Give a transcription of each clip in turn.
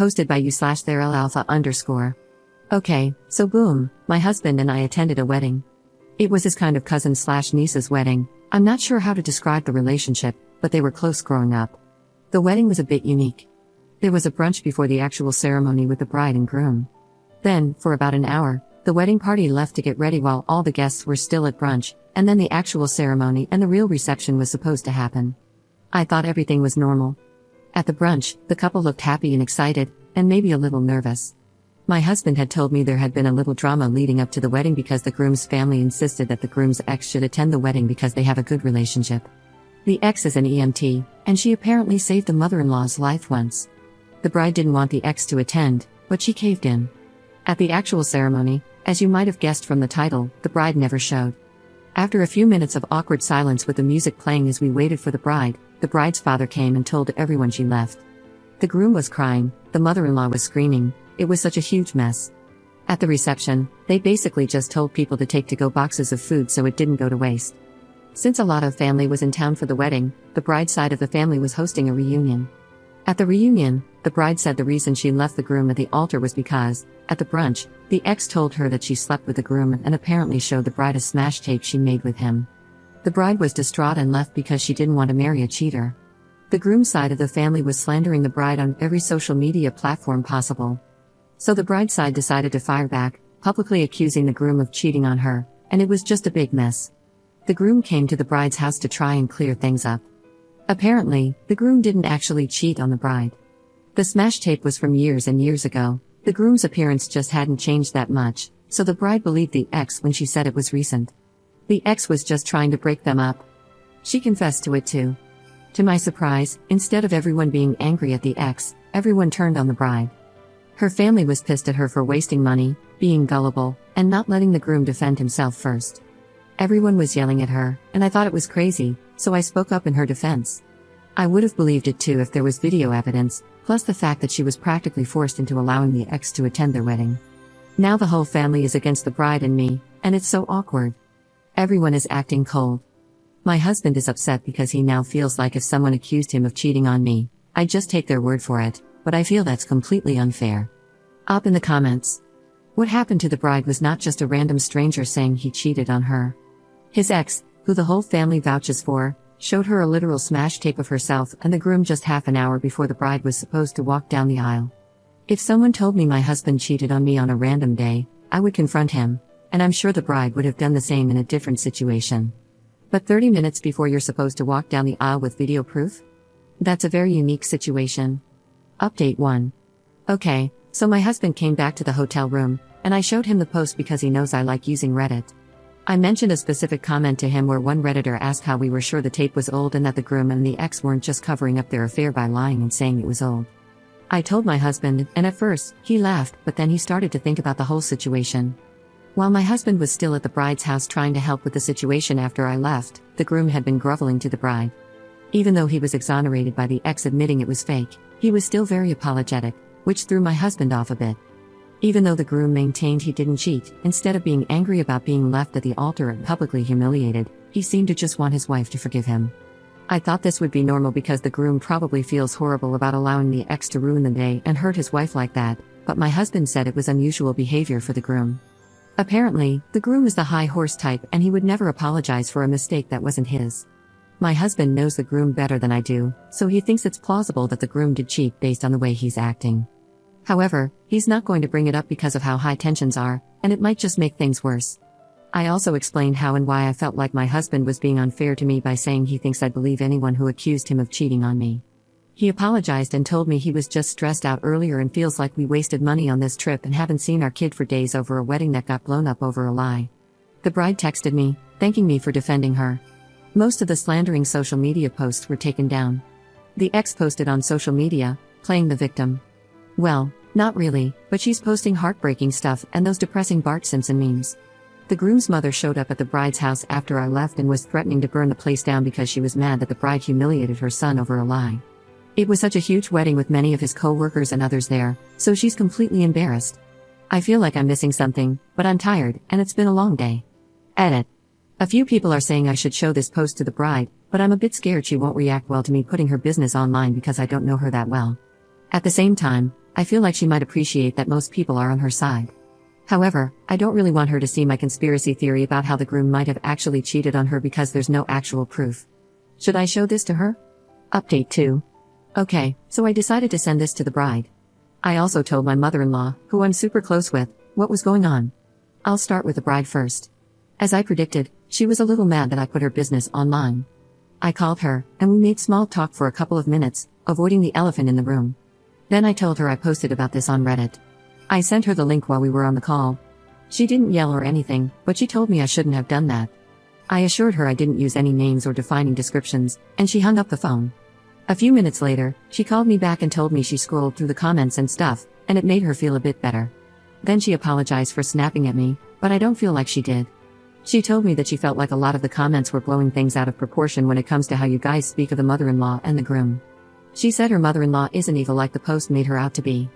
Posted by you/therelalpha_. Okay, so boom, my husband and I attended a wedding. It was his kind of cousin/niece's wedding. I'm not sure how to describe the relationship, but they were close growing up. The wedding was a bit unique. There was a brunch before the actual ceremony with the bride and groom. Then, for about an hour, the wedding party left to get ready while all the guests were still at brunch, and then the actual ceremony and the real reception was supposed to happen. I thought everything was normal. At the brunch, the couple looked happy and excited, and maybe a little nervous. My husband had told me there had been a little drama leading up to the wedding because the groom's family insisted that the groom's ex should attend the wedding because they have a good relationship. The ex is an EMT, and she apparently saved the mother-in-law's life once. The bride didn't want the ex to attend, but she caved in. At the actual ceremony, as you might have guessed from the title, the bride never showed. After a few minutes of awkward silence with the music playing as we waited for the bride's father came and told everyone she left. The groom was crying, the mother-in-law was screaming, it was such a huge mess. At the reception, they basically just told people to take to-go boxes of food so it didn't go to waste. Since a lot of family was in town for the wedding, the bride's side of the family was hosting a reunion. At the reunion, the bride said the reason she left the groom at the altar was because, at the brunch, the ex told her that she slept with the groom and apparently showed the bride a smash tape she made with him. The bride was distraught and left because she didn't want to marry a cheater. The groom's side of the family was slandering the bride on every social media platform possible. So the bride's side decided to fire back, publicly accusing the groom of cheating on her, and it was just a big mess. The groom came to the bride's house to try and clear things up. Apparently, the groom didn't actually cheat on the bride. The smash tape was from years and years ago. The groom's appearance just hadn't changed that much, so the bride believed the ex when she said it was recent. The ex was just trying to break them up. She confessed to it too. To my surprise, instead of everyone being angry at the ex, everyone turned on the bride. Her family was pissed at her for wasting money, being gullible, and not letting the groom defend himself first. Everyone was yelling at her, and I thought it was crazy, so I spoke up in her defense. I would have believed it too if there was video evidence, plus the fact that she was practically forced into allowing the ex to attend their wedding. Now the whole family is against the bride and me, and it's so awkward. Everyone is acting cold. My husband is upset because he now feels like if someone accused him of cheating on me, I'd just take their word for it, but I feel that's completely unfair. Up in the comments. What happened to the bride was not just a random stranger saying he cheated on her. His ex, who the whole family vouches for, showed her a literal smash tape of herself and the groom just half an hour before the bride was supposed to walk down the aisle. If someone told me my husband cheated on me on a random day, I would confront him, and I'm sure the bride would have done the same in a different situation. But 30 minutes before you're supposed to walk down the aisle with video proof? That's a very unique situation. Update 1. Okay, so my husband came back to the hotel room, and I showed him the post because he knows I like using Reddit. I mentioned a specific comment to him where one Redditor asked how we were sure the tape was old and that the groom and the ex weren't just covering up their affair by lying and saying it was old. I told my husband, and at first, he laughed, but then he started to think about the whole situation. While my husband was still at the bride's house trying to help with the situation after I left, the groom had been groveling to the bride. Even though he was exonerated by the ex admitting it was fake, he was still very apologetic, which threw my husband off a bit. Even though the groom maintained he didn't cheat, instead of being angry about being left at the altar and publicly humiliated, he seemed to just want his wife to forgive him. I thought this would be normal because the groom probably feels horrible about allowing the ex to ruin the day and hurt his wife like that, but my husband said it was unusual behavior for the groom. Apparently, the groom is the high horse type and he would never apologize for a mistake that wasn't his. My husband knows the groom better than I do, so he thinks it's plausible that the groom did cheat based on the way he's acting. However, he's not going to bring it up because of how high tensions are, and it might just make things worse. I also explained how and why I felt like my husband was being unfair to me by saying he thinks I'd believe anyone who accused him of cheating on me. He apologized and told me he was just stressed out earlier and feels like we wasted money on this trip and haven't seen our kid for days over a wedding that got blown up over a lie. The bride texted me, thanking me for defending her. Most of the slandering social media posts were taken down. The ex posted on social media, playing the victim. Well, not really, but she's posting heartbreaking stuff and those depressing Bart Simpson memes. The groom's mother showed up at the bride's house after I left and was threatening to burn the place down because she was mad that the bride humiliated her son over a lie. It was such a huge wedding with many of his co-workers and others there, so she's completely embarrassed. I feel like I'm missing something, but I'm tired, and it's been a long day. Edit. A few people are saying I should show this post to the bride, but I'm a bit scared she won't react well to me putting her business online because I don't know her that well. At the same time, I feel like she might appreciate that most people are on her side. However, I don't really want her to see my conspiracy theory about how the groom might have actually cheated on her because there's no actual proof. Should I show this to her? Update 2. Okay, so I decided to send this to the bride. I also told my mother-in-law, who I'm super close with, what was going on. I'll start with the bride first. As I predicted, she was a little mad that I put her business online. I called her, and we made small talk for a couple of minutes, avoiding the elephant in the room. Then I told her I posted about this on Reddit. I sent her the link while we were on the call. She didn't yell or anything, but she told me I shouldn't have done that. I assured her I didn't use any names or defining descriptions, and she hung up the phone. A few minutes later, she called me back and told me she scrolled through the comments and stuff, and it made her feel a bit better. Then she apologized for snapping at me, but I don't feel like she did. She told me that she felt like a lot of the comments were blowing things out of proportion when it comes to how you guys speak of the mother-in-law and the groom. She said her mother-in-law isn't evil like the post made her out to be.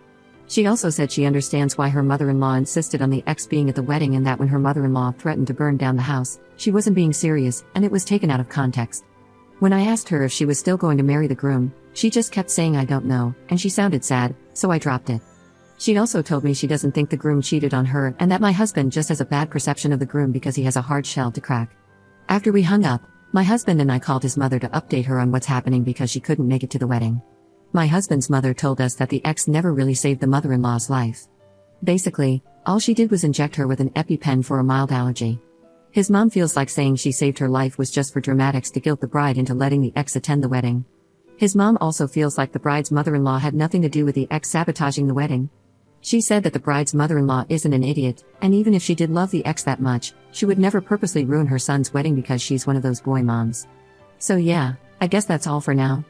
She also said she understands why her mother-in-law insisted on the ex being at the wedding and that when her mother-in-law threatened to burn down the house, she wasn't being serious and it was taken out of context. When I asked her if she was still going to marry the groom, she just kept saying I don't know, and she sounded sad, so I dropped it. She also told me she doesn't think the groom cheated on her and that my husband just has a bad perception of the groom because he has a hard shell to crack. After we hung up, my husband and I called his mother to update her on what's happening because she couldn't make it to the wedding. My husband's mother told us that the ex never really saved the mother-in-law's life. Basically, all she did was inject her with an EpiPen for a mild allergy. His mom feels like saying she saved her life was just for dramatics to guilt the bride into letting the ex attend the wedding. His mom also feels like the bride's mother-in-law had nothing to do with the ex sabotaging the wedding. She said that the bride's mother-in-law isn't an idiot, and even if she did love the ex that much, she would never purposely ruin her son's wedding because she's one of those boy moms. So yeah, I guess that's all for now.